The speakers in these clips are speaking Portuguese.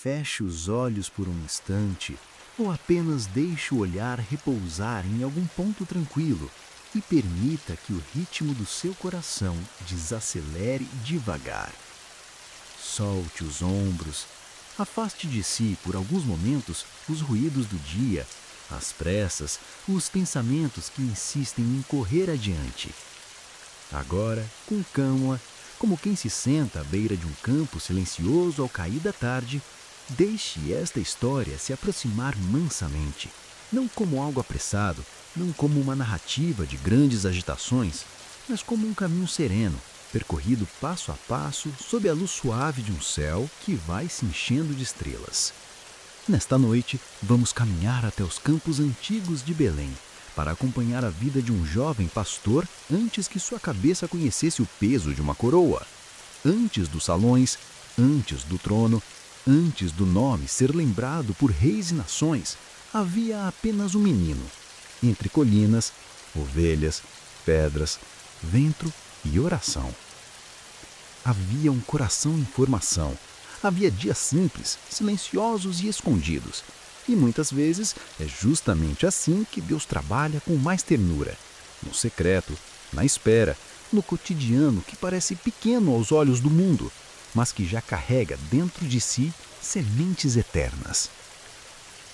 feche os olhos por um instante ou apenas deixe o olhar repousar em algum ponto tranquilo e permita que o ritmo do seu coração desacelere devagar. Solte os ombros, afaste de si por alguns momentos os ruídos do dia, as pressas, os pensamentos que insistem em correr adiante. Agora, com calma, como quem se senta à beira de um campo silencioso ao cair da tarde, deixe esta história se aproximar mansamente, não como algo apressado, não como uma narrativa de grandes agitações, mas como um caminho sereno, percorrido passo a passo sob a luz suave de um céu que vai se enchendo de estrelas. Nesta noite, vamos caminhar até os campos antigos de Belém, para acompanhar a vida de um jovem pastor antes que sua cabeça conhecesse o peso de uma coroa. Antes dos salões, antes do trono, antes do nome ser lembrado por reis e nações, havia apenas um menino. Entre colinas, ovelhas, pedras, vento e oração. Havia um coração em formação. Havia dias simples, silenciosos e escondidos. E muitas vezes é justamente assim que Deus trabalha com mais ternura. No secreto, na espera, no cotidiano que parece pequeno aos olhos do mundo, mas que já carrega dentro de si sementes eternas.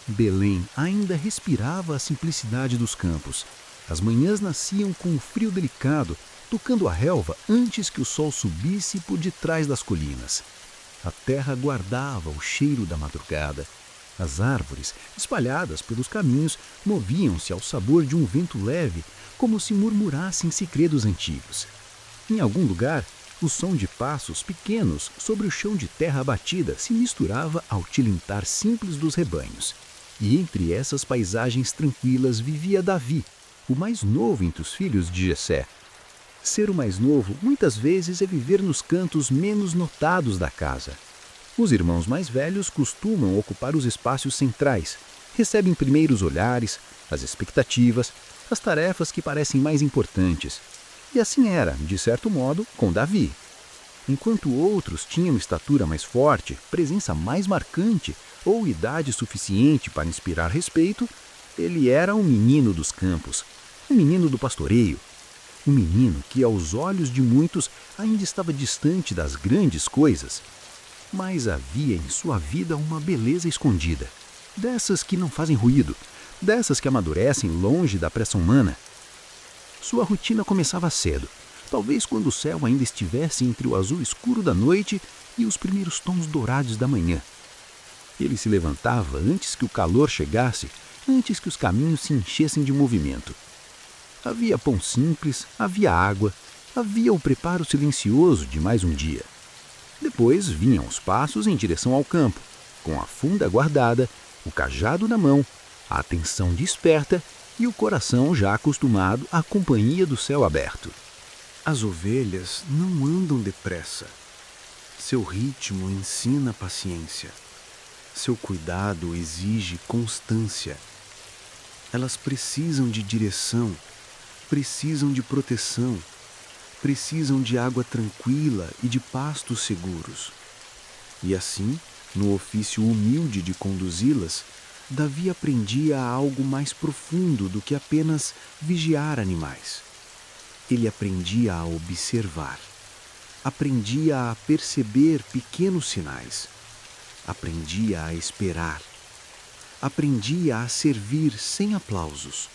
Belém ainda respirava a simplicidade dos campos. As manhãs nasciam com um frio delicado, tocando a relva antes que o sol subisse por detrás das colinas. A terra guardava o cheiro da madrugada. As árvores, espalhadas pelos caminhos, moviam-se ao sabor de um vento leve, como se murmurassem segredos antigos. Em algum lugar, o som de passos pequenos sobre o chão de terra batida se misturava ao tilintar simples dos rebanhos. E entre essas paisagens tranquilas vivia Davi, o mais novo entre os filhos de Jessé. Ser o mais novo muitas vezes é viver nos cantos menos notados da casa. Os irmãos mais velhos costumam ocupar os espaços centrais, recebem primeiros olhares, as expectativas, as tarefas que parecem mais importantes. E assim era, de certo modo, com Davi. Enquanto outros tinham estatura mais forte, presença mais marcante ou idade suficiente para inspirar respeito, ele era um menino dos campos, um menino do pastoreio, um menino que, aos olhos de muitos, ainda estava distante das grandes coisas. Mas havia em sua vida uma beleza escondida, dessas que não fazem ruído, dessas que amadurecem longe da pressa humana. Sua rotina começava cedo, talvez quando o céu ainda estivesse entre o azul escuro da noite e os primeiros tons dourados da manhã. Ele se levantava antes que o calor chegasse, antes que os caminhos se enchessem de movimento. Havia pão simples, havia água, havia o preparo silencioso de mais um dia. Depois vinham os passos em direção ao campo, com a funda guardada, o cajado na mão, a atenção desperta e o coração já acostumado à companhia do céu aberto. As ovelhas não andam depressa. Seu ritmo ensina paciência. Seu cuidado exige constância. Elas precisam de direção, precisam de proteção, precisam de água tranquila e de pastos seguros. E assim, no ofício humilde de conduzi-las, Davi aprendia algo mais profundo do que apenas vigiar animais. Ele aprendia a observar, aprendia a perceber pequenos sinais, aprendia a esperar, aprendia a servir sem aplausos,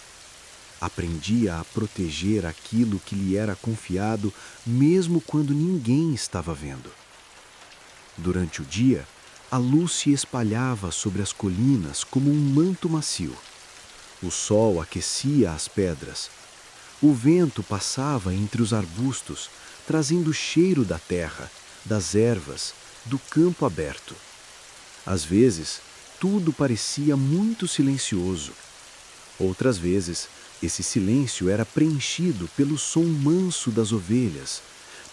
aprendia a proteger aquilo que lhe era confiado mesmo quando ninguém estava vendo. Durante o dia, a luz se espalhava sobre as colinas como um manto macio. O sol aquecia as pedras. O vento passava entre os arbustos, trazendo o cheiro da terra, das ervas, do campo aberto. Às vezes, tudo parecia muito silencioso. Outras vezes, esse silêncio era preenchido pelo som manso das ovelhas,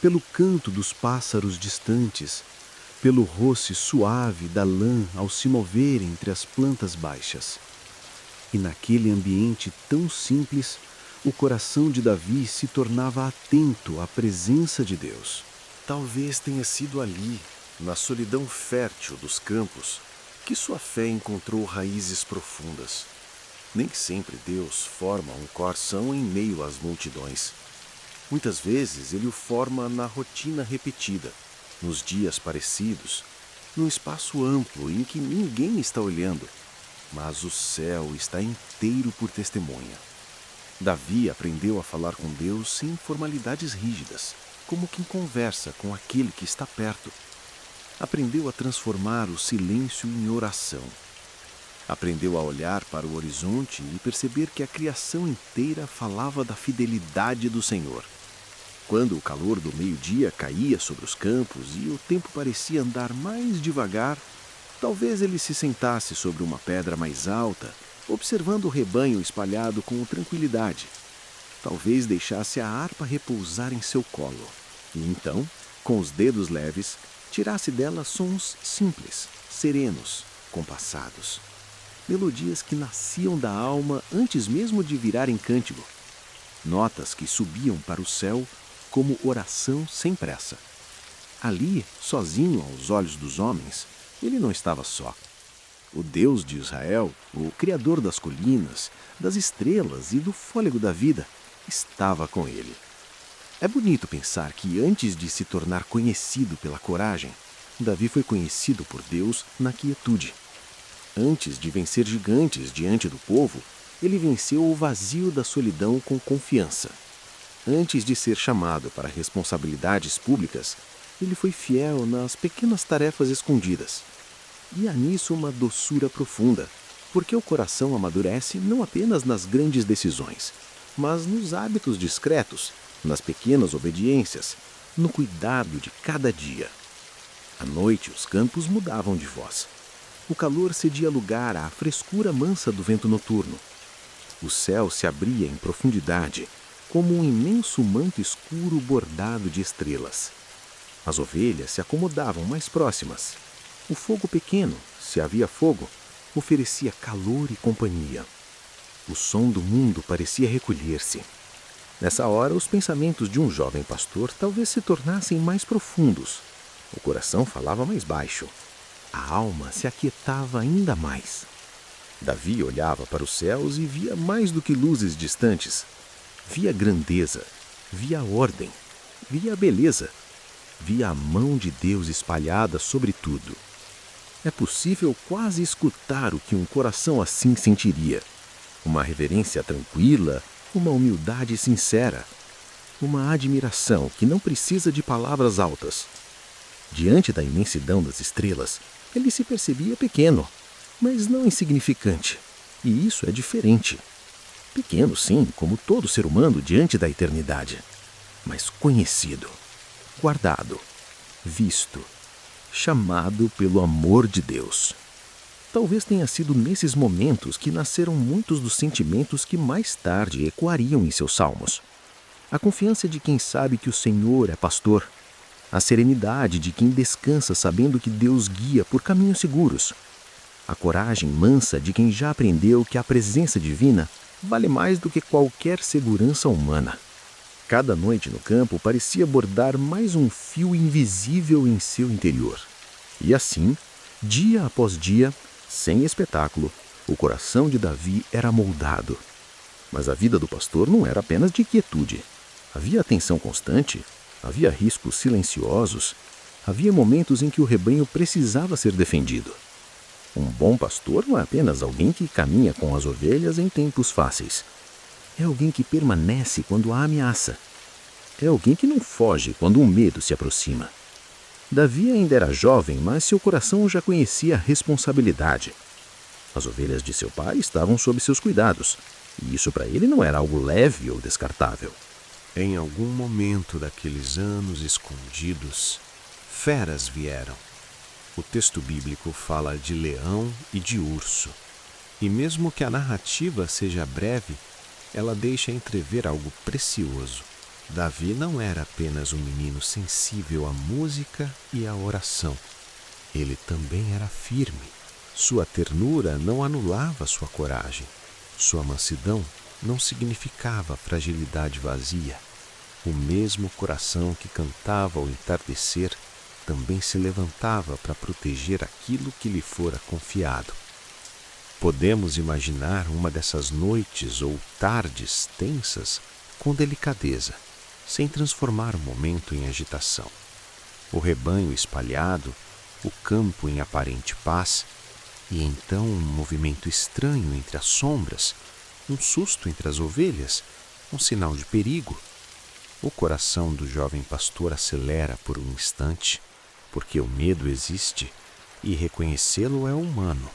pelo canto dos pássaros distantes, pelo roce suave da lã ao se mover entre as plantas baixas. E naquele ambiente tão simples, o coração de Davi se tornava atento à presença de Deus. Talvez tenha sido ali, na solidão fértil dos campos, que sua fé encontrou raízes profundas. Nem sempre Deus forma um coração em meio às multidões. Muitas vezes ele o forma na rotina repetida, nos dias parecidos, num espaço amplo em que ninguém está olhando, mas o céu está inteiro por testemunha. Davi aprendeu a falar com Deus sem formalidades rígidas, como quem conversa com aquele que está perto. Aprendeu a transformar o silêncio em oração. Aprendeu a olhar para o horizonte e perceber que a criação inteira falava da fidelidade do Senhor. Quando o calor do meio-dia caía sobre os campos e o tempo parecia andar mais devagar, talvez ele se sentasse sobre uma pedra mais alta, observando o rebanho espalhado com tranquilidade. Talvez deixasse a harpa repousar em seu colo. E então, com os dedos leves, tirasse dela sons simples, serenos, compassados. Melodias que nasciam da alma antes mesmo de virarem cântico. Notas que subiam para o céu como oração sem pressa. Ali, sozinho aos olhos dos homens, ele não estava só. O Deus de Israel, o Criador das colinas, das estrelas e do fôlego da vida, estava com ele. É bonito pensar que antes de se tornar conhecido pela coragem, Davi foi conhecido por Deus na quietude. Antes de vencer gigantes diante do povo, ele venceu o vazio da solidão com confiança. Antes de ser chamado para responsabilidades públicas, ele foi fiel nas pequenas tarefas escondidas. E há nisso uma doçura profunda, porque o coração amadurece não apenas nas grandes decisões, mas nos hábitos discretos, nas pequenas obediências, no cuidado de cada dia. À noite, os campos mudavam de voz. O calor cedia lugar à frescura mansa do vento noturno. O céu se abria em profundidade, como um imenso manto escuro bordado de estrelas. As ovelhas se acomodavam mais próximas. O fogo pequeno, se havia fogo, oferecia calor e companhia. O som do mundo parecia recolher-se. Nessa hora, os pensamentos de um jovem pastor talvez se tornassem mais profundos. O coração falava mais baixo. A alma se aquietava ainda mais. Davi olhava para os céus e via mais do que luzes distantes. Via grandeza, via ordem, via beleza, via a mão de Deus espalhada sobre tudo. É possível quase escutar o que um coração assim sentiria. Uma reverência tranquila, uma humildade sincera, uma admiração que não precisa de palavras altas. Diante da imensidão das estrelas, ele se percebia pequeno, mas não insignificante. E isso é diferente. Pequeno, sim, como todo ser humano diante da eternidade, mas conhecido, guardado, visto, chamado pelo amor de Deus. Talvez tenha sido nesses momentos que nasceram muitos dos sentimentos que mais tarde ecoariam em seus salmos. A confiança de quem sabe que o Senhor é pastor, a serenidade de quem descansa sabendo que Deus guia por caminhos seguros, a coragem mansa de quem já aprendeu que a presença divina vale mais do que qualquer segurança humana. Cada noite no campo parecia bordar mais um fio invisível em seu interior. E assim, dia após dia, sem espetáculo, o coração de Davi era moldado. Mas a vida do pastor não era apenas de quietude. Havia atenção constante, havia riscos silenciosos, havia momentos em que o rebanho precisava ser defendido. Um bom pastor não é apenas alguém que caminha com as ovelhas em tempos fáceis. É alguém que permanece quando há ameaça. É alguém que não foge quando um medo se aproxima. Davi ainda era jovem, mas seu coração já conhecia a responsabilidade. As ovelhas de seu pai estavam sob seus cuidados, e isso para ele não era algo leve ou descartável. Em algum momento daqueles anos escondidos, feras vieram. O texto bíblico fala de leão e de urso. E mesmo que a narrativa seja breve, ela deixa entrever algo precioso. Davi não era apenas um menino sensível à música e à oração. Ele também era firme. Sua ternura não anulava sua coragem. Sua mansidão não significava fragilidade vazia. O mesmo coração que cantava ao entardecer também se levantava para proteger aquilo que lhe fora confiado. Podemos imaginar uma dessas noites ou tardes tensas com delicadeza, sem transformar o momento em agitação. O rebanho espalhado, o campo em aparente paz, e então um movimento estranho entre as sombras, um susto entre as ovelhas, um sinal de perigo. O coração do jovem pastor acelera por um instante, porque o medo existe e reconhecê-lo é humano.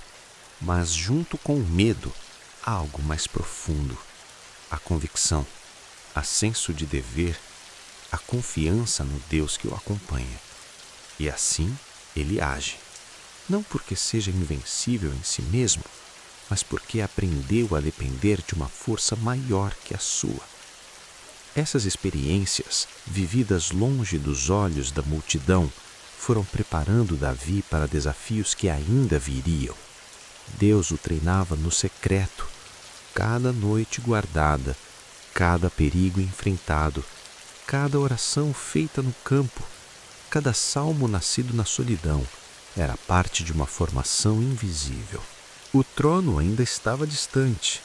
Mas junto com o medo há algo mais profundo: a convicção, a senso de dever, a confiança no Deus que o acompanha. E assim ele age, não porque seja invencível em si mesmo, mas porque aprendeu a depender de uma força maior que a sua. Essas experiências, vividas longe dos olhos da multidão, foram preparando Davi para desafios que ainda viriam. Deus o treinava no secreto, cada noite guardada, cada perigo enfrentado, cada oração feita no campo, cada salmo nascido na solidão, era parte de uma formação invisível. O trono ainda estava distante,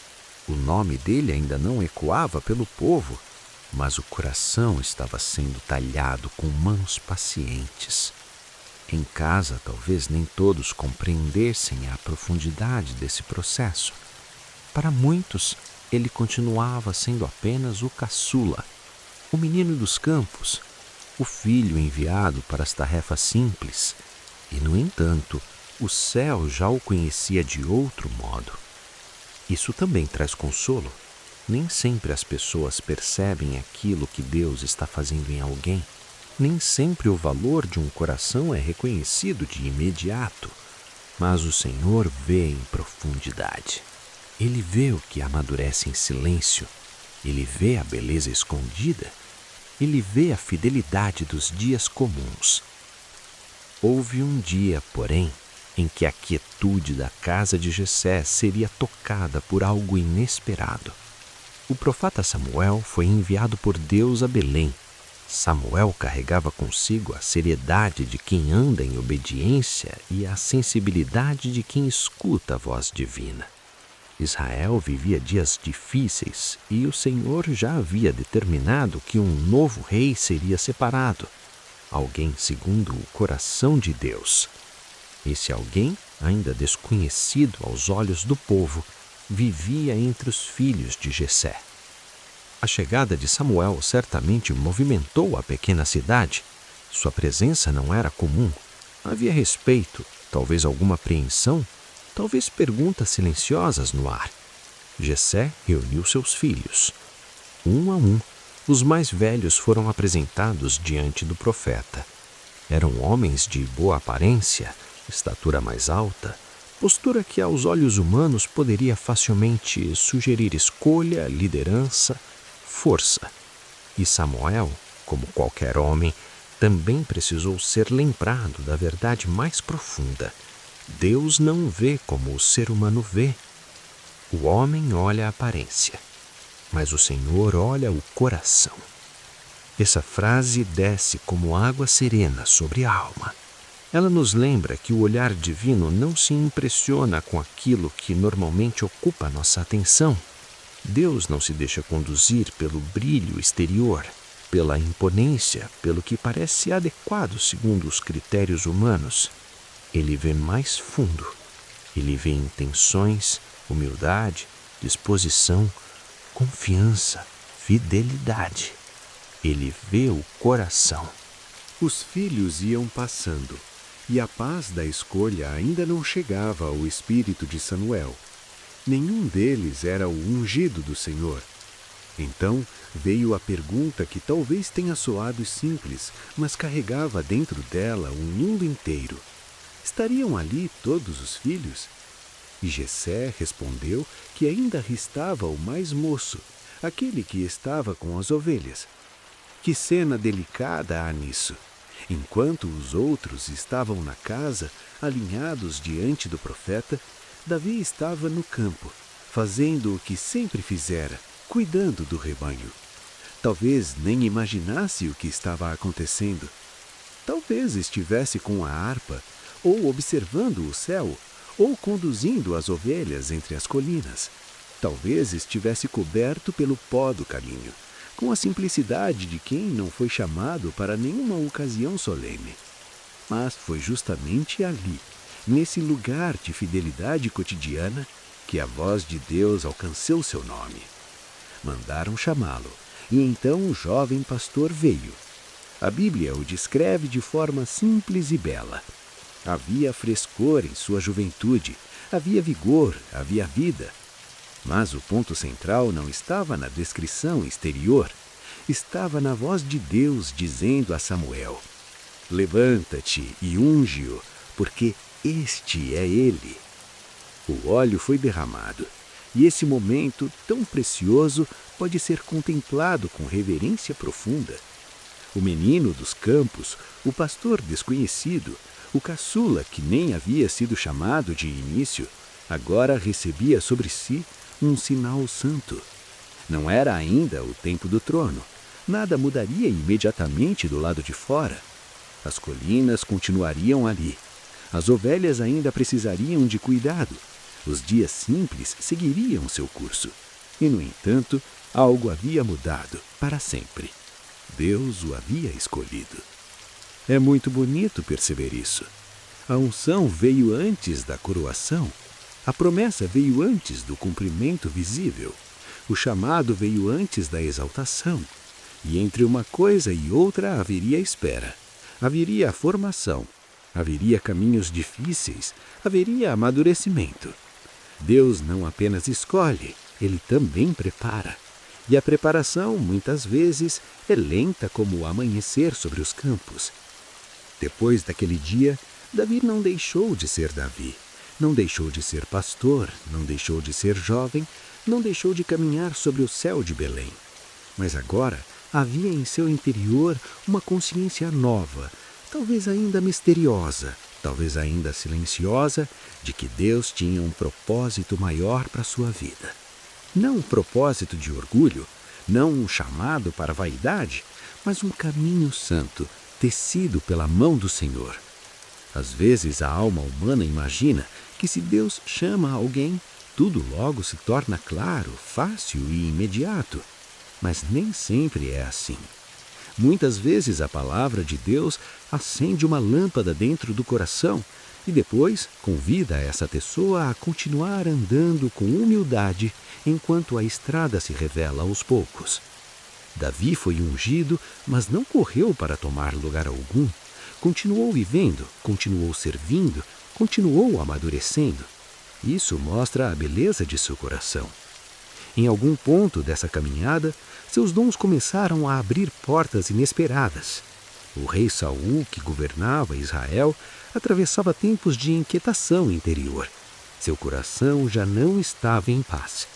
o nome dele ainda não ecoava pelo povo, mas o coração estava sendo talhado com mãos pacientes. Em casa, talvez nem todos compreendessem a profundidade desse processo. Para muitos, ele continuava sendo apenas o caçula, o menino dos campos, o filho enviado para as tarefas simples. E, no entanto, o céu já o conhecia de outro modo. Isso também traz consolo. Nem sempre as pessoas percebem aquilo que Deus está fazendo em alguém. Nem sempre o valor de um coração é reconhecido de imediato, mas o Senhor vê em profundidade. Ele vê o que amadurece em silêncio, ele vê a beleza escondida, ele vê a fidelidade dos dias comuns. Houve um dia, porém, em que a quietude da casa de Jessé seria tocada por algo inesperado. O profeta Samuel foi enviado por Deus a Belém. Samuel carregava consigo a seriedade de quem anda em obediência e a sensibilidade de quem escuta a voz divina. Israel vivia dias difíceis e o Senhor já havia determinado que um novo rei seria separado, alguém segundo o coração de Deus. Esse alguém, ainda desconhecido aos olhos do povo, vivia entre os filhos de Jessé. A chegada de Samuel certamente movimentou a pequena cidade. Sua presença não era comum. Havia respeito, talvez alguma apreensão, talvez perguntas silenciosas no ar. Jessé reuniu seus filhos. Um a um, os mais velhos foram apresentados diante do profeta. Eram homens de boa aparência, estatura mais alta, postura que aos olhos humanos poderia facilmente sugerir escolha, liderança, força. E Samuel, como qualquer homem, também precisou ser lembrado da verdade mais profunda. Deus não vê como o ser humano vê. O homem olha a aparência, mas o Senhor olha o coração. Essa frase desce como água serena sobre a alma. Ela nos lembra que o olhar divino não se impressiona com aquilo que normalmente ocupa nossa atenção. Deus não se deixa conduzir pelo brilho exterior, pela imponência, pelo que parece adequado segundo os critérios humanos. Ele vê mais fundo. Ele vê intenções, humildade, disposição, confiança, fidelidade. Ele vê o coração. Os filhos iam passando, e a paz da escolha ainda não chegava ao espírito de Samuel. Nenhum deles era o ungido do Senhor. Então veio a pergunta que talvez tenha soado simples, mas carregava dentro dela um mundo inteiro. Estariam ali todos os filhos? E Jessé respondeu que ainda restava o mais moço, aquele que estava com as ovelhas. Que cena delicada há nisso! Enquanto os outros estavam na casa, alinhados diante do profeta, Davi estava no campo, fazendo o que sempre fizera, cuidando do rebanho. Talvez nem imaginasse o que estava acontecendo. Talvez estivesse com a harpa, ou observando o céu, ou conduzindo as ovelhas entre as colinas. Talvez estivesse coberto pelo pó do caminho, com a simplicidade de quem não foi chamado para nenhuma ocasião solene. Mas foi justamente ali, nesse lugar de fidelidade cotidiana, que a voz de Deus alcançou seu nome. Mandaram chamá-lo, e então o jovem pastor veio. A Bíblia o descreve de forma simples e bela. Havia frescor em sua juventude, havia vigor, havia vida. Mas o ponto central não estava na descrição exterior, estava na voz de Deus dizendo a Samuel: levanta-te e unge-o, porque este é ele. O óleo foi derramado, e esse momento tão precioso pode ser contemplado com reverência profunda. O menino dos campos, o pastor desconhecido, o caçula que nem havia sido chamado de início, agora recebia sobre si um sinal santo. Não era ainda o tempo do trono. Nada mudaria imediatamente do lado de fora. As colinas continuariam ali. As ovelhas ainda precisariam de cuidado. Os dias simples seguiriam seu curso. E, no entanto, algo havia mudado para sempre. Deus o havia escolhido. É muito bonito perceber isso. A unção veio antes da coroação. A promessa veio antes do cumprimento visível. O chamado veio antes da exaltação. E entre uma coisa e outra haveria espera. Haveria formação. Haveria caminhos difíceis. Haveria amadurecimento. Deus não apenas escolhe, Ele também prepara. E a preparação, muitas vezes, é lenta como o amanhecer sobre os campos. Depois daquele dia, Davi não deixou de ser Davi. Não deixou de ser pastor, não deixou de ser jovem, não deixou de caminhar sobre o céu de Belém. Mas agora havia em seu interior uma consciência nova, talvez ainda misteriosa, talvez ainda silenciosa, de que Deus tinha um propósito maior para sua vida. Não um propósito de orgulho, não um chamado para a vaidade, mas um caminho santo, tecido pela mão do Senhor. Às vezes a alma humana imagina que se Deus chama alguém, tudo logo se torna claro, fácil e imediato. Mas nem sempre é assim. Muitas vezes a palavra de Deus acende uma lâmpada dentro do coração e depois convida essa pessoa a continuar andando com humildade enquanto a estrada se revela aos poucos. Davi foi ungido, mas não correu para tomar lugar algum. Continuou vivendo, continuou servindo, continuou amadurecendo. Isso mostra a beleza de seu coração. Em algum ponto dessa caminhada, seus dons começaram a abrir portas inesperadas. O rei Saul, que governava Israel, atravessava tempos de inquietação interior. Seu coração já não estava em paz.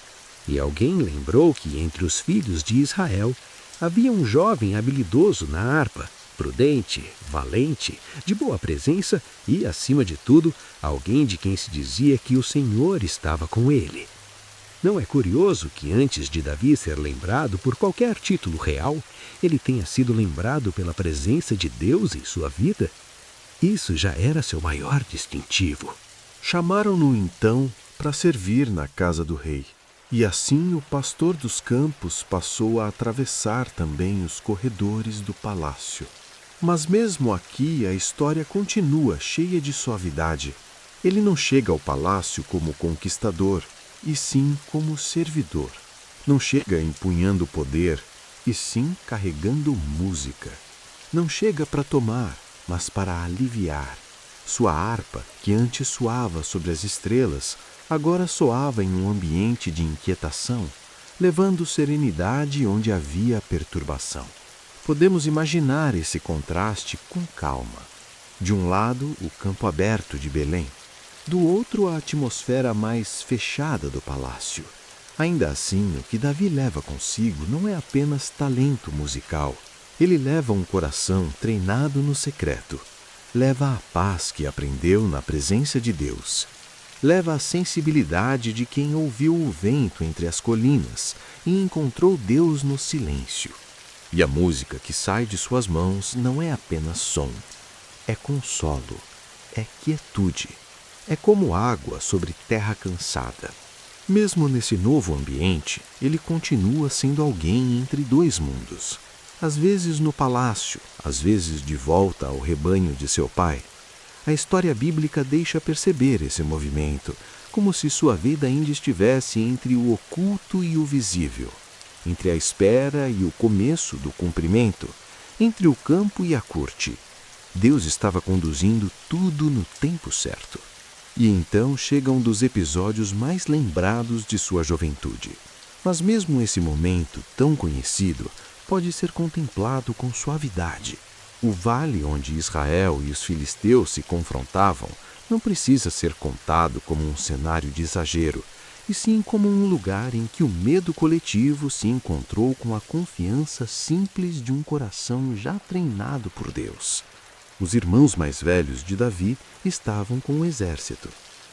E alguém lembrou que entre os filhos de Israel havia um jovem habilidoso na harpa, prudente, valente, de boa presença e, acima de tudo, alguém de quem se dizia que o Senhor estava com ele. Não é curioso que antes de Davi ser lembrado por qualquer título real, ele tenha sido lembrado pela presença de Deus em sua vida? Isso já era seu maior distintivo. Chamaram-no então para servir na casa do rei. E assim o pastor dos campos passou a atravessar também os corredores do palácio. Mas mesmo aqui a história continua cheia de suavidade. Ele não chega ao palácio como conquistador, e sim como servidor. Não chega empunhando poder, e sim carregando música. Não chega para tomar, mas para aliviar. Sua harpa, que antes soava sobre as estrelas, agora soava em um ambiente de inquietação, levando serenidade onde havia perturbação. Podemos imaginar esse contraste com calma. De um lado, o campo aberto de Belém. Do outro, a atmosfera mais fechada do palácio. Ainda assim, o que Davi leva consigo não é apenas talento musical. Ele leva um coração treinado no secreto. Leva a paz que aprendeu na presença de Deus. Leva a sensibilidade de quem ouviu o vento entre as colinas e encontrou Deus no silêncio. E a música que sai de suas mãos não é apenas som. é consolo, é quietude, é como água sobre terra cansada. Mesmo nesse novo ambiente, ele continua sendo alguém entre dois mundos. Às vezes no palácio, às vezes de volta ao rebanho de seu pai. A história bíblica deixa perceber esse movimento, como se sua vida ainda estivesse entre o oculto e o visível, entre a espera e o começo do cumprimento, entre o campo e a corte. Deus estava conduzindo tudo no tempo certo. E então chega um dos episódios mais lembrados de sua juventude. Mas mesmo esse momento tão conhecido pode ser contemplado com suavidade. O vale onde Israel e os filisteus se confrontavam não precisa ser contado como um cenário de exagero, e sim como um lugar em que o medo coletivo se encontrou com a confiança simples de um coração já treinado por Deus. Os irmãos mais velhos de Davi estavam com o exército.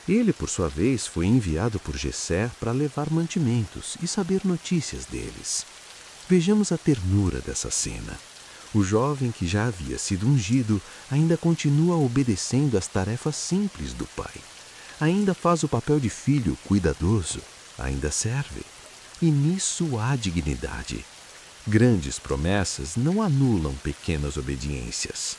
Ele, por sua vez, foi enviado por Jessé para levar mantimentos e saber notícias deles. Vejamos a ternura dessa cena. O jovem que já havia sido ungido ainda continua obedecendo às tarefas simples do pai. Ainda faz o papel de filho cuidadoso, ainda serve. E nisso há dignidade. Grandes promessas não anulam pequenas obediências.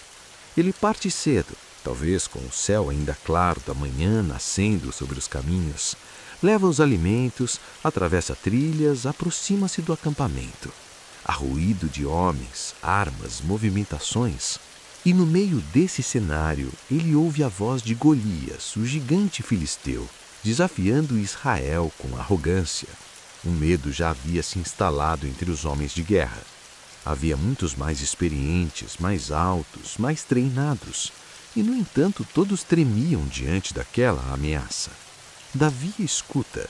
Ele parte cedo, talvez com o céu ainda claro da manhã nascendo sobre os caminhos. Leva os alimentos, atravessa trilhas, aproxima-se do acampamento. Há ruído de homens, armas, movimentações. E no meio desse cenário, ele ouve a voz de Golias, o gigante filisteu, desafiando Israel com arrogância. O medo já havia se instalado entre os homens de guerra. Havia muitos mais experientes, mais altos, mais treinados, e, no entanto, todos tremiam diante daquela ameaça. Davi escuta,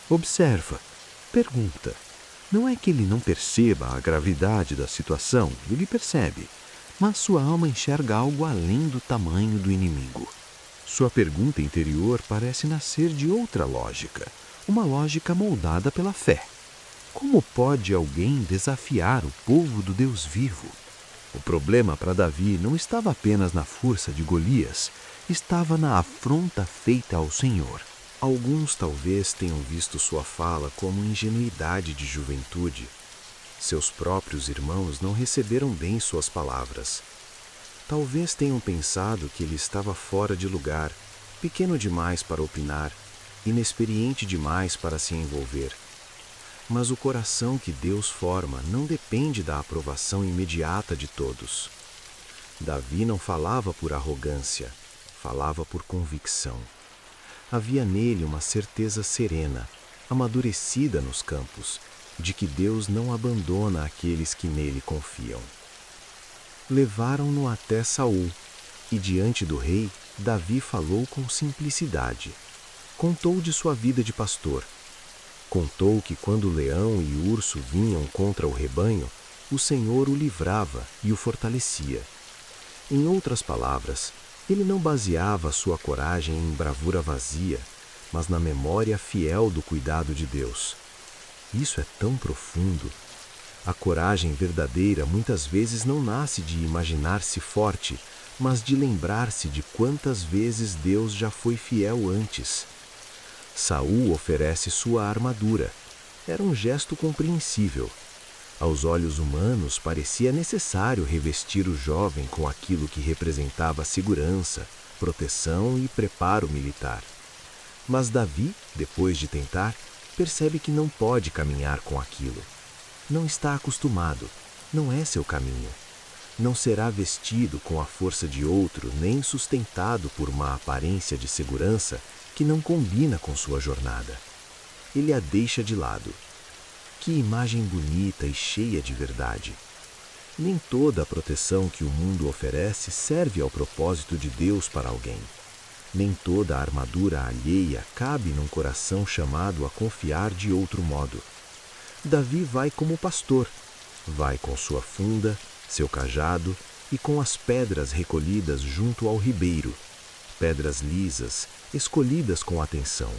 observa, pergunta. Não é que ele não perceba a gravidade da situação, ele percebe, mas sua alma enxerga algo além do tamanho do inimigo. Sua pergunta interior parece nascer de outra lógica, uma lógica moldada pela fé. Como pode alguém desafiar o povo do Deus vivo? O problema para Davi não estava apenas na força de Golias, estava na afronta feita ao Senhor. Alguns talvez tenham visto sua fala como ingenuidade de juventude. Seus próprios irmãos não receberam bem suas palavras. Talvez tenham pensado que ele estava fora de lugar, pequeno demais para opinar, inexperiente demais para se envolver. Mas o coração que Deus forma não depende da aprovação imediata de todos. Davi não falava por arrogância, falava por convicção. Havia nele uma certeza serena, amadurecida nos campos, de que Deus não abandona aqueles que nele confiam. Levaram-no até Saul, e diante do rei, Davi falou com simplicidade. Contou de sua vida de pastor. Contou que quando o leão e o urso vinham contra o rebanho, o Senhor o livrava e o fortalecia. Em outras palavras, ele não baseava sua coragem em bravura vazia, mas na memória fiel do cuidado de Deus. Isso é tão profundo. A coragem verdadeira muitas vezes não nasce de imaginar-se forte, mas de lembrar-se de quantas vezes Deus já foi fiel antes. Saul oferece sua armadura. Era um gesto compreensível. Aos olhos humanos parecia necessário revestir o jovem com aquilo que representava segurança, proteção e preparo militar. Mas Davi, depois de tentar, percebe que não pode caminhar com aquilo. Não está acostumado, não é seu caminho. Não será vestido com a força de outro, nem sustentado por uma aparência de segurança que não combina com sua jornada. Ele a deixa de lado. Que imagem bonita e cheia de verdade. Nem toda a proteção que o mundo oferece serve ao propósito de Deus para alguém. Nem toda a armadura alheia cabe num coração chamado a confiar de outro modo. Davi vai como pastor, vai com sua funda, seu cajado e com as pedras recolhidas junto ao ribeiro, pedras lisas, escolhidas com atenção.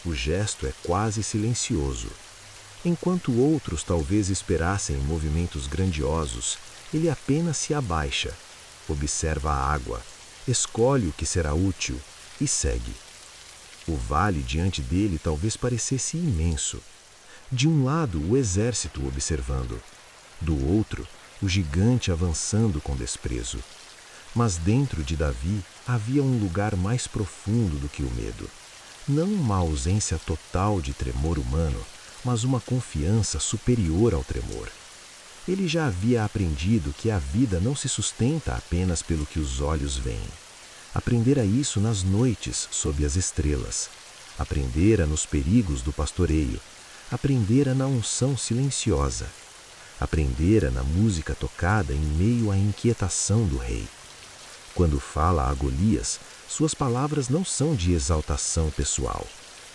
O gesto é quase silencioso. Enquanto outros talvez esperassem movimentos grandiosos, ele apenas se abaixa, observa a água, escolhe o que será útil e segue. O vale diante dele talvez parecesse imenso. De um lado, o exército observando. Do outro, o gigante avançando com desprezo. Mas dentro de Davi havia um lugar mais profundo do que o medo. Não uma ausência total de tremor humano, mas uma confiança superior ao tremor. Ele já havia aprendido que a vida não se sustenta apenas pelo que os olhos veem. Aprendera isso nas noites sob as estrelas. Aprendera nos perigos do pastoreio. Aprendera na unção silenciosa. Aprendera na música tocada em meio à inquietação do rei. Quando fala a Golias, suas palavras não são de exaltação pessoal.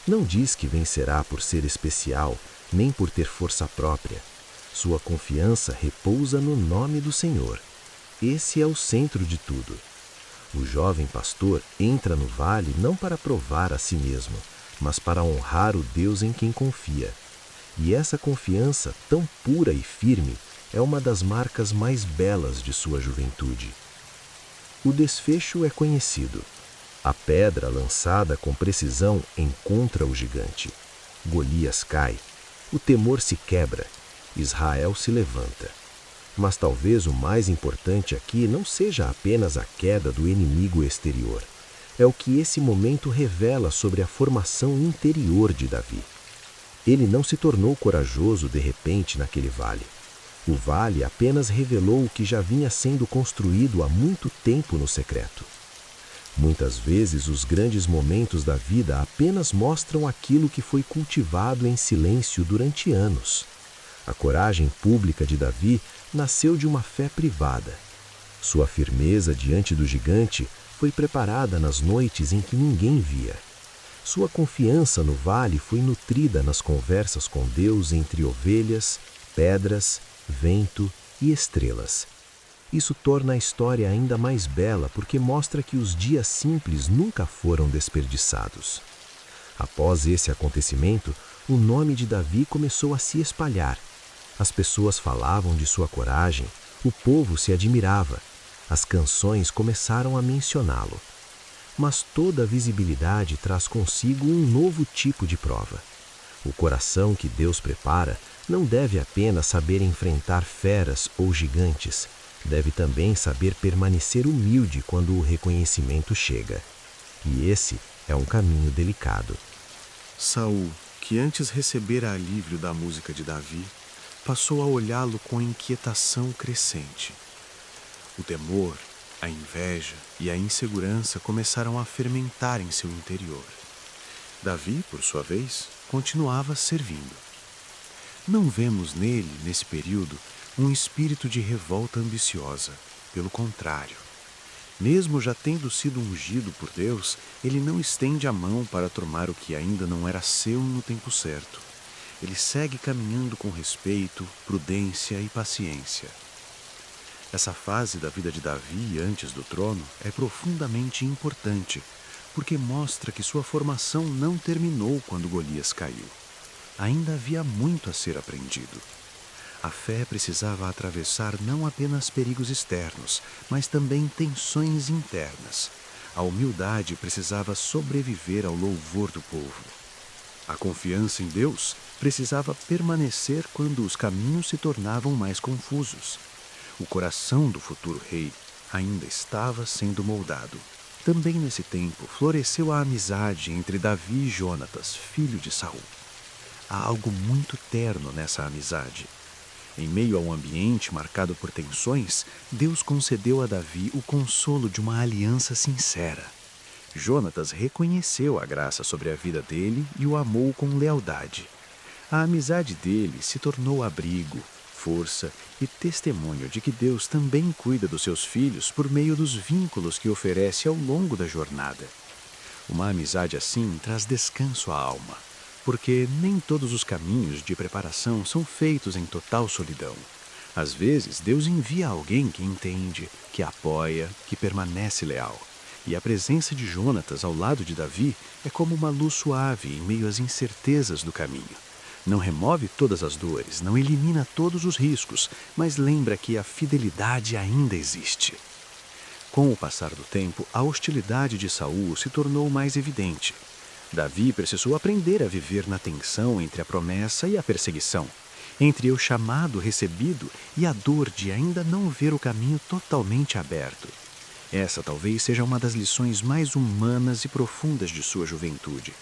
Não diz que vencerá por ser especial, nem por ter força própria. Sua confiança repousa no nome do Senhor. Esse é o centro de tudo. O jovem pastor entra no vale não para provar a si mesmo, mas para honrar o Deus em quem confia. E essa confiança, tão pura e firme, é uma das marcas mais belas de sua juventude. O desfecho é conhecido. A pedra lançada com precisão encontra o gigante. Golias cai. O temor se quebra. Israel se levanta. Mas talvez o mais importante aqui não seja apenas a queda do inimigo exterior. É o que esse momento revela sobre a formação interior de Davi. Ele não se tornou corajoso de repente naquele vale. O vale apenas revelou o que já vinha sendo construído há muito tempo no secreto. Muitas vezes os grandes momentos da vida apenas mostram aquilo que foi cultivado em silêncio durante anos. A coragem pública de Davi nasceu de uma fé privada. Sua firmeza diante do gigante foi preparada nas noites em que ninguém via. Sua confiança no vale foi nutrida nas conversas com Deus entre ovelhas, pedras, vento e estrelas. Isso torna a história ainda mais bela porque mostra que os dias simples nunca foram desperdiçados. Após esse acontecimento, o nome de Davi começou a se espalhar. As pessoas falavam de sua coragem, o povo se admirava, as canções começaram a mencioná-lo. Mas toda a visibilidade traz consigo um novo tipo de prova. O coração que Deus prepara não deve apenas saber enfrentar feras ou gigantes, deve também saber permanecer humilde quando o reconhecimento chega. E esse é um caminho delicado. Saul, que antes recebera alívio da música de Davi, passou a olhá-lo com inquietação crescente. O temor, a inveja e a insegurança começaram a fermentar em seu interior. Davi, por sua vez, continuava servindo. Não vemos nele, nesse período, um espírito de revolta ambiciosa. Pelo contrário. Mesmo já tendo sido ungido por Deus, ele não estende a mão para tomar o que ainda não era seu no tempo certo. Ele segue caminhando com respeito, prudência e paciência. Essa fase da vida de Davi antes do trono é profundamente importante, porque mostra que sua formação não terminou quando Golias caiu. Ainda havia muito a ser aprendido. A fé precisava atravessar não apenas perigos externos, mas também tensões internas. A humildade precisava sobreviver ao louvor do povo. A confiança em Deus precisava permanecer quando os caminhos se tornavam mais confusos. O coração do futuro rei ainda estava sendo moldado. Também nesse tempo floresceu a amizade entre Davi e Jonatas, filho de Saul. Há algo muito terno nessa amizade. Em meio a um ambiente marcado por tensões, Deus concedeu a Davi o consolo de uma aliança sincera. Jonatas reconheceu a graça sobre a vida dele e o amou com lealdade. A amizade dele se tornou abrigo, força e testemunho de que Deus também cuida dos seus filhos por meio dos vínculos que oferece ao longo da jornada. Uma amizade assim traz descanso à alma, porque nem todos os caminhos de preparação são feitos em total solidão. Às vezes, Deus envia alguém que entende, que apoia, que permanece leal. E a presença de Jonatas ao lado de Davi é como uma luz suave em meio às incertezas do caminho. Não remove todas as dores, não elimina todos os riscos, mas lembra que a fidelidade ainda existe. Com o passar do tempo, a hostilidade de Saul se tornou mais evidente. Davi precisou aprender a viver na tensão entre a promessa e a perseguição, entre o chamado recebido e a dor de ainda não ver o caminho totalmente aberto. Essa talvez seja uma das lições mais humanas e profundas de sua juventude.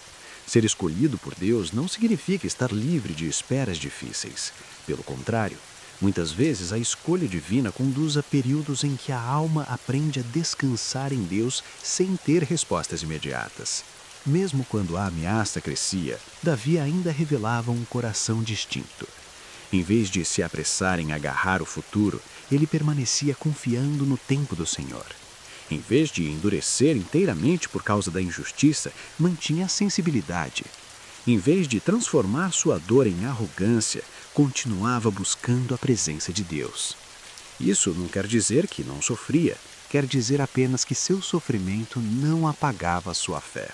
Ser escolhido por Deus não significa estar livre de esperas difíceis. Pelo contrário, muitas vezes a escolha divina conduz a períodos em que a alma aprende a descansar em Deus sem ter respostas imediatas. Mesmo quando a ameaça crescia, Davi ainda revelava um coração distinto. Em vez de se apressar em agarrar o futuro, ele permanecia confiando no tempo do Senhor. Em vez de endurecer inteiramente por causa da injustiça, mantinha a sensibilidade. Em vez de transformar sua dor em arrogância, continuava buscando a presença de Deus. Isso não quer dizer que não sofria, quer dizer apenas que seu sofrimento não apagava sua fé.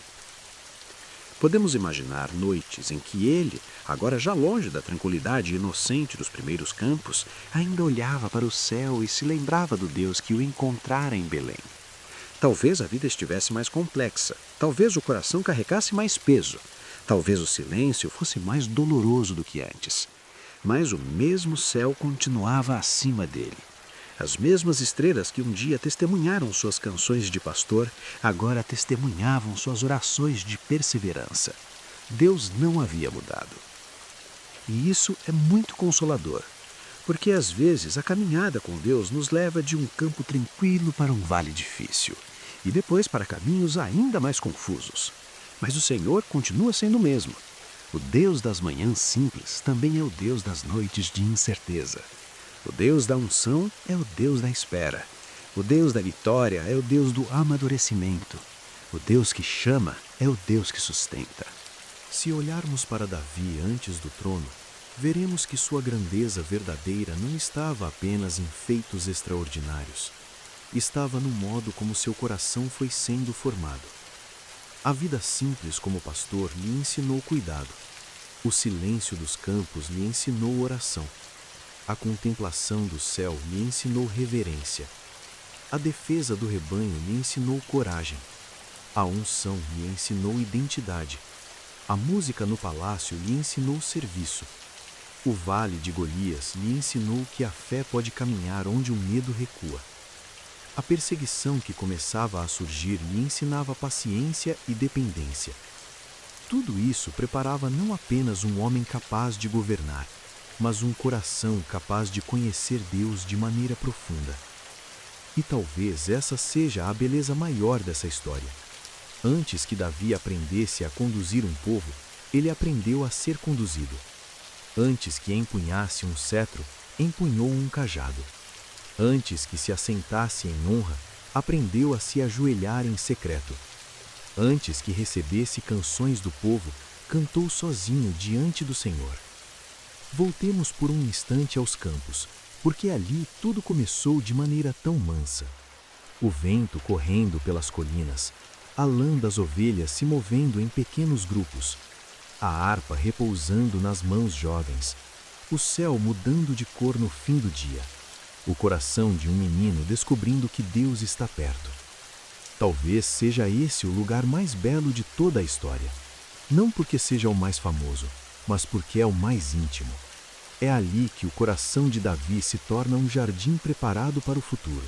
Podemos imaginar noites em que ele, agora já longe da tranquilidade inocente dos primeiros campos, ainda olhava para o céu e se lembrava do Deus que o encontrara em Belém. Talvez a vida estivesse mais complexa, talvez o coração carregasse mais peso, talvez o silêncio fosse mais doloroso do que antes. Mas o mesmo céu continuava acima dele. As mesmas estrelas que um dia testemunharam suas canções de pastor, agora testemunhavam suas orações de perseverança. Deus não havia mudado. E isso é muito consolador, porque às vezes a caminhada com Deus nos leva de um campo tranquilo para um vale difícil, e depois para caminhos ainda mais confusos. Mas o Senhor continua sendo o mesmo. O Deus das manhãs simples também é o Deus das noites de incerteza. O Deus da unção é o Deus da espera. O Deus da vitória é o Deus do amadurecimento. O Deus que chama é o Deus que sustenta. Se olharmos para Davi antes do trono, veremos que sua grandeza verdadeira não estava apenas em feitos extraordinários. Estava no modo como seu coração foi sendo formado. A vida simples como pastor lhe ensinou cuidado. O silêncio dos campos lhe ensinou oração. A contemplação do céu lhe ensinou reverência. A defesa do rebanho lhe ensinou coragem. A unção lhe ensinou identidade. A música no palácio lhe ensinou serviço. O vale de Golias lhe ensinou que a fé pode caminhar onde o medo recua. A perseguição que começava a surgir lhe ensinava paciência e dependência. Tudo isso preparava não apenas um homem capaz de governar, mas um coração capaz de conhecer Deus de maneira profunda. E talvez essa seja a beleza maior dessa história. Antes que Davi aprendesse a conduzir um povo, ele aprendeu a ser conduzido. Antes que empunhasse um cetro, empunhou um cajado. Antes que se assentasse em honra, aprendeu a se ajoelhar em secreto. Antes que recebesse canções do povo, cantou sozinho diante do Senhor. Voltemos por um instante aos campos, porque ali tudo começou de maneira tão mansa. O vento correndo pelas colinas, a lã das ovelhas se movendo em pequenos grupos, a harpa repousando nas mãos jovens, o céu mudando de cor no fim do dia, o coração de um menino descobrindo que Deus está perto. Talvez seja esse o lugar mais belo de toda a história, não porque seja o mais famoso, mas porque é o mais íntimo. É ali que o coração de Davi se torna um jardim preparado para o futuro.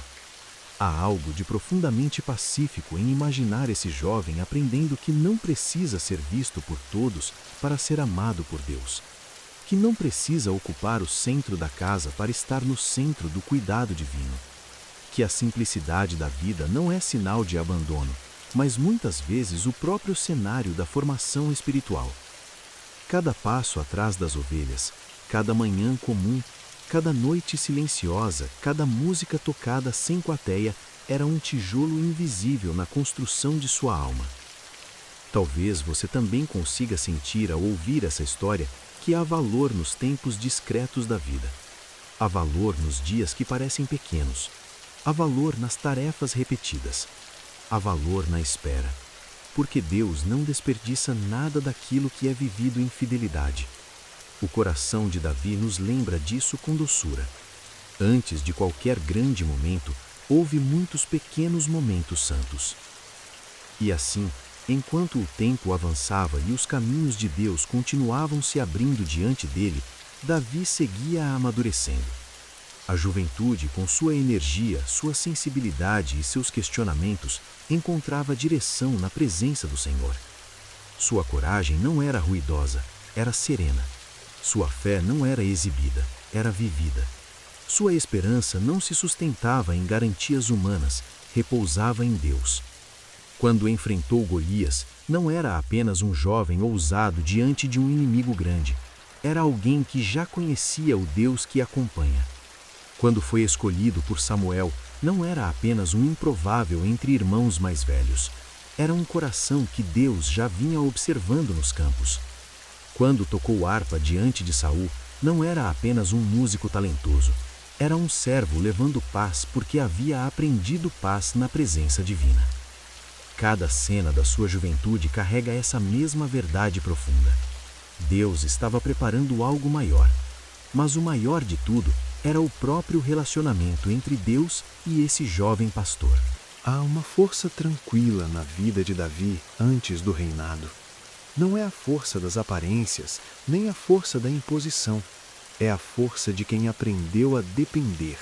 Há algo de profundamente pacífico em imaginar esse jovem aprendendo que não precisa ser visto por todos para ser amado por Deus, que não precisa ocupar o centro da casa para estar no centro do cuidado divino, que a simplicidade da vida não é sinal de abandono, mas muitas vezes o próprio cenário da formação espiritual. Cada passo atrás das ovelhas, cada manhã comum, cada noite silenciosa, cada música tocada sem plateia era um tijolo invisível na construção de sua alma. Talvez você também consiga sentir ao ouvir essa história que há valor nos tempos discretos da vida. Há valor nos dias que parecem pequenos. Há valor nas tarefas repetidas. Há valor na espera. Porque Deus não desperdiça nada daquilo que é vivido em fidelidade. O coração de Davi nos lembra disso com doçura. Antes de qualquer grande momento, houve muitos pequenos momentos santos. E assim, enquanto o tempo avançava e os caminhos de Deus continuavam se abrindo diante dele, Davi seguia amadurecendo. A juventude, com sua energia, sua sensibilidade e seus questionamentos, encontrava direção na presença do Senhor. Sua coragem não era ruidosa, era serena. Sua fé não era exibida, era vivida. Sua esperança não se sustentava em garantias humanas, repousava em Deus. Quando enfrentou Golias, não era apenas um jovem ousado diante de um inimigo grande. Era alguém que já conhecia o Deus que acompanha. Quando foi escolhido por Samuel, não era apenas um improvável entre irmãos mais velhos. Era um coração que Deus já vinha observando nos campos. Quando tocou harpa diante de Saul, não era apenas um músico talentoso. Era um servo levando paz porque havia aprendido paz na presença divina. Cada cena da sua juventude carrega essa mesma verdade profunda. Deus estava preparando algo maior. Mas o maior de tudo era o próprio relacionamento entre Deus e esse jovem pastor. Há uma força tranquila na vida de Davi antes do reinado. Não é a força das aparências, nem a força da imposição. É a força de quem aprendeu a depender.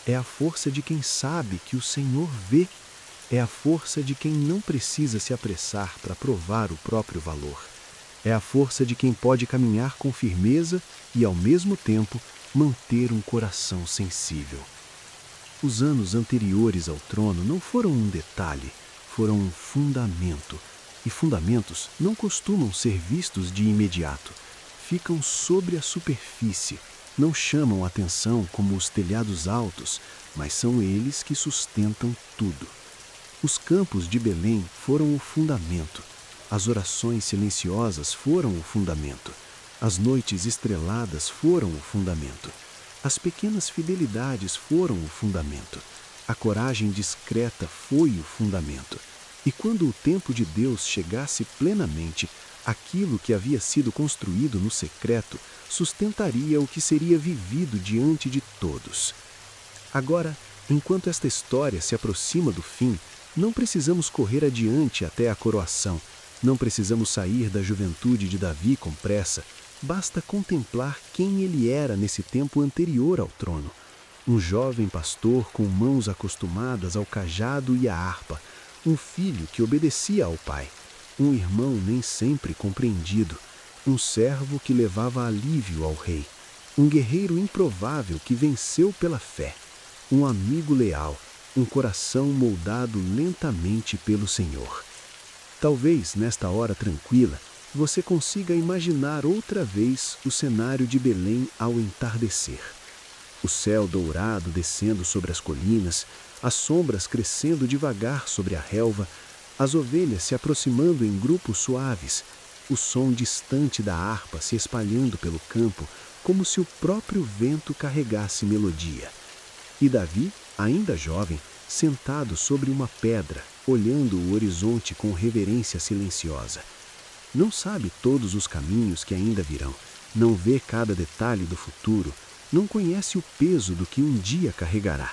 É a força de quem sabe que o Senhor vê. É a força de quem não precisa se apressar para provar o próprio valor. É a força de quem pode caminhar com firmeza e, ao mesmo tempo, manter um coração sensível. Os anos anteriores ao trono não foram um detalhe, foram um fundamento. E fundamentos não costumam ser vistos de imediato. Ficam sobre a superfície, não chamam atenção como os telhados altos, mas são eles que sustentam tudo. Os campos de Belém foram o fundamento. As orações silenciosas foram o fundamento. As noites estreladas foram o fundamento. As pequenas fidelidades foram o fundamento. A coragem discreta foi o fundamento. E quando o tempo de Deus chegasse plenamente, aquilo que havia sido construído no secreto sustentaria o que seria vivido diante de todos. Agora, enquanto esta história se aproxima do fim, não precisamos correr adiante até a coroação. Não precisamos sair da juventude de Davi com pressa. Basta contemplar quem ele era nesse tempo anterior ao trono. Um jovem pastor com mãos acostumadas ao cajado e à harpa. Um filho que obedecia ao pai. Um irmão nem sempre compreendido. Um servo que levava alívio ao rei. Um guerreiro improvável que venceu pela fé. Um amigo leal. Um coração moldado lentamente pelo Senhor. Talvez, nesta hora tranquila, você consiga imaginar outra vez o cenário de Belém ao entardecer. O céu dourado descendo sobre as colinas, as sombras crescendo devagar sobre a relva, as ovelhas se aproximando em grupos suaves, o som distante da harpa se espalhando pelo campo, como se o próprio vento carregasse melodia. E Davi, ainda jovem, sentado sobre uma pedra, olhando o horizonte com reverência silenciosa. Não sabe todos os caminhos que ainda virão, não vê cada detalhe do futuro, não conhece o peso do que um dia carregará,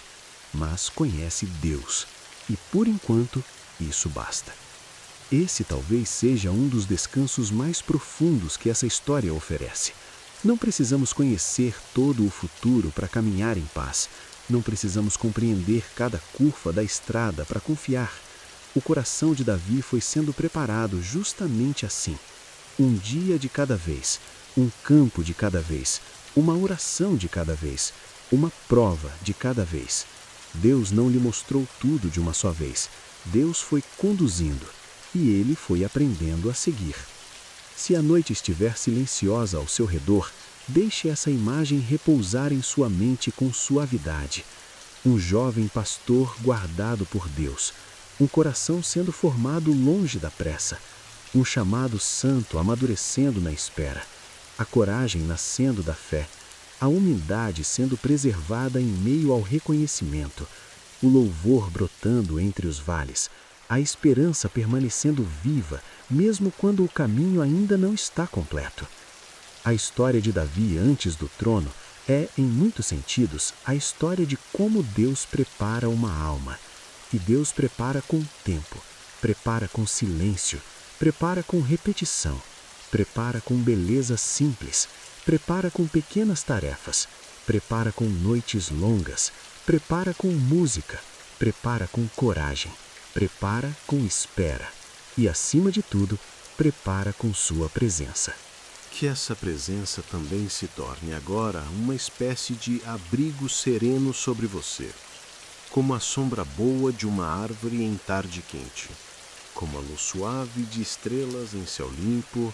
mas conhece Deus, e por enquanto isso basta. Esse talvez seja um dos descansos mais profundos que essa história oferece. Não precisamos conhecer todo o futuro para caminhar em paz. Não precisamos compreender cada curva da estrada para confiar. O coração de Davi foi sendo preparado justamente assim. Um dia de cada vez, um campo de cada vez, uma oração de cada vez, uma prova de cada vez. Deus não lhe mostrou tudo de uma só vez. Deus foi conduzindo e ele foi aprendendo a seguir. Se a noite estiver silenciosa ao seu redor, deixe essa imagem repousar em sua mente com suavidade. Um jovem pastor guardado por Deus, um coração sendo formado longe da pressa, um chamado santo amadurecendo na espera, a coragem nascendo da fé, a humildade sendo preservada em meio ao reconhecimento, o louvor brotando entre os vales, a esperança permanecendo viva, mesmo quando o caminho ainda não está completo. A história de Davi antes do trono É, em muitos sentidos, a história de como Deus prepara uma alma. E Deus prepara com tempo, prepara com silêncio, prepara com repetição, prepara com beleza simples, prepara com pequenas tarefas, prepara com noites longas, prepara com música, prepara com coragem, prepara com espera e, acima de tudo, prepara com sua presença. Que essa presença também se torne agora uma espécie de abrigo sereno sobre você, como a sombra boa de uma árvore em tarde quente, como a luz suave de estrelas em céu limpo,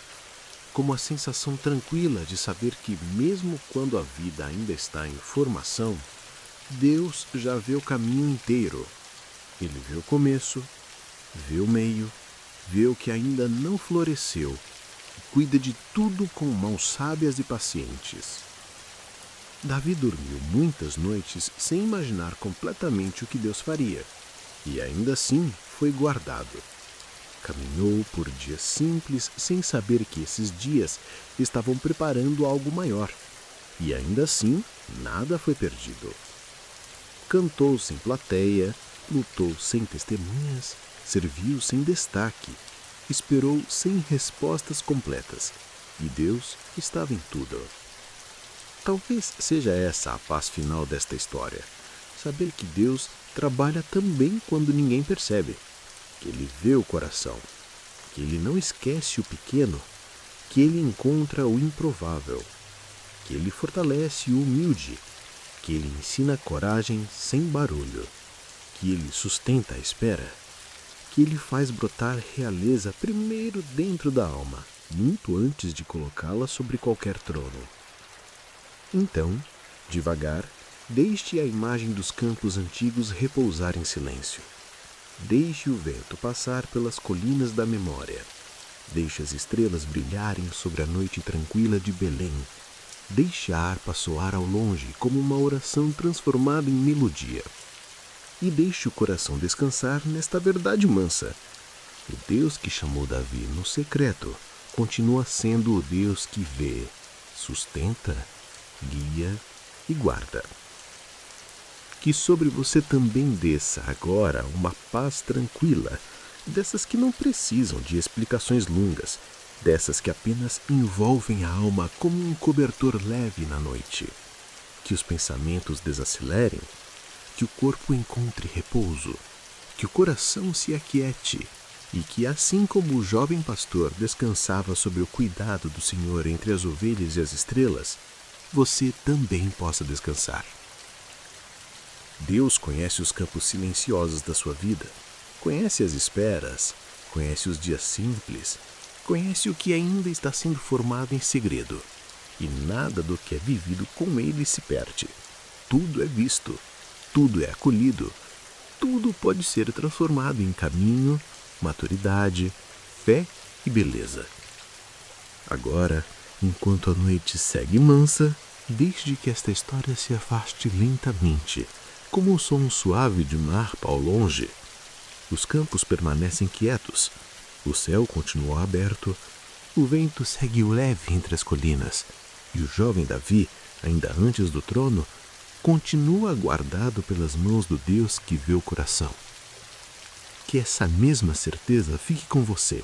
como a sensação tranquila de saber que, mesmo quando a vida ainda está em formação, Deus já vê o caminho inteiro. Ele vê o começo, vê o meio, vê o que ainda não floresceu e cuida de tudo com mãos sábias e pacientes. Davi dormiu muitas noites sem imaginar completamente o que Deus faria, e ainda assim foi guardado. Caminhou por dias simples sem saber que esses dias estavam preparando algo maior, e ainda assim nada foi perdido. Cantou sem plateia, lutou sem testemunhas, serviu sem destaque, esperou sem respostas completas, e Deus estava em tudo. Talvez seja essa a paz final desta história, saber que Deus trabalha também quando ninguém percebe, que Ele vê o coração, que Ele não esquece o pequeno, que Ele encontra o improvável, que Ele fortalece o humilde, que Ele ensina coragem sem barulho, que Ele sustenta a espera, que Ele faz brotar realeza primeiro dentro da alma, muito antes de colocá-la sobre qualquer trono. Então, devagar, deixe a imagem dos campos antigos repousar em silêncio. Deixe o vento passar pelas colinas da memória. Deixe as estrelas brilharem sobre a noite tranquila de Belém. Deixe a harpa soar ao longe como uma oração transformada em melodia. E deixe o coração descansar nesta verdade mansa. O Deus que chamou Davi no secreto continua sendo o Deus que vê, sustenta, guia e guarda. Que sobre você também desça agora uma paz tranquila, dessas que não precisam de explicações longas, dessas que apenas envolvem a alma como um cobertor leve na noite. Que os pensamentos desacelerem, que o corpo encontre repouso, que o coração se aquiete e que, assim como o jovem pastor descansava sob o cuidado do Senhor entre as ovelhas e as estrelas, você também possa descansar. Deus conhece os campos silenciosos da sua vida, conhece as esperas, conhece os dias simples, conhece o que ainda está sendo formado em segredo, e nada do que é vivido com Ele se perde. Tudo é visto, tudo é acolhido, tudo pode ser transformado em caminho, maturidade, fé e beleza. Agora, enquanto a noite segue mansa, deixe que esta história se afaste lentamente, como o som suave de uma harpa ao longe. Os campos permanecem quietos, o céu continua aberto, o vento segue leve entre as colinas, e o jovem Davi, ainda antes do trono, continua guardado pelas mãos do Deus que vê o coração. Que essa mesma certeza fique com você.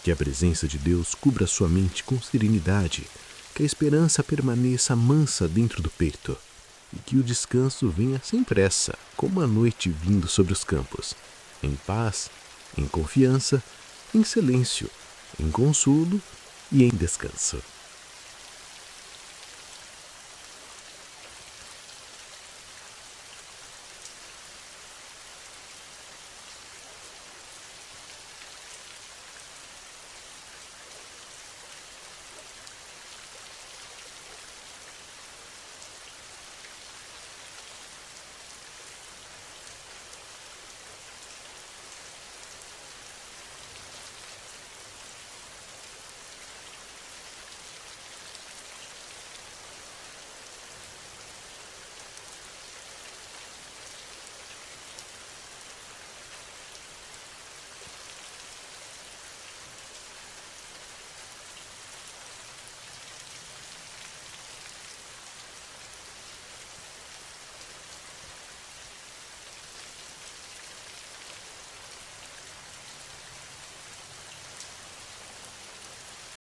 Que a presença de Deus cubra sua mente com serenidade, que a esperança permaneça mansa dentro do peito, e que o descanso venha sem pressa, como a noite vindo sobre os campos, em paz, em confiança, em silêncio, em consolo e em descanso.